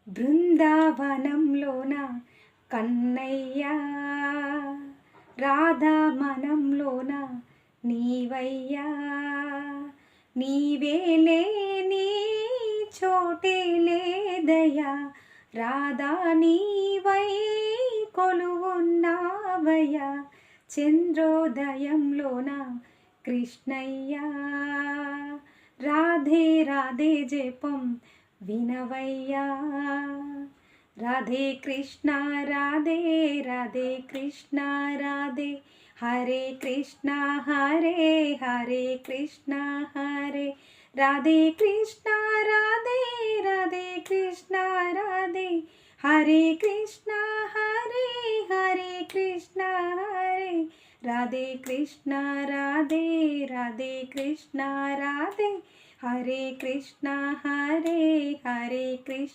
బృందావనంలోన కన్నయ్య, రాధా మనంలోన నీవయ్యా. నీవే లేని చోటే లేదయ్యా, రాధా నీవై కొలువున్నావయ్యా. చంద్రోదయంలోన కృష్ణయ్యా, రాధే రాధే జపం వినవయ్యా. రాధే కృష్ణ రాధే రాధే కృష్ణ రాధే, హరే కృష్ణ హరే హరే కృష్ణ హరే. రాధే కృష్ణ రాధే రాధే కృష్ణ రాధే, హరే కృష్ణ హరే హరే కృష్ణ హరే. రాధే కృష్ణ రాధే రాధే కృష్ణ రాధే, హరే కృష్ణ హరే హరే కృష్ణ.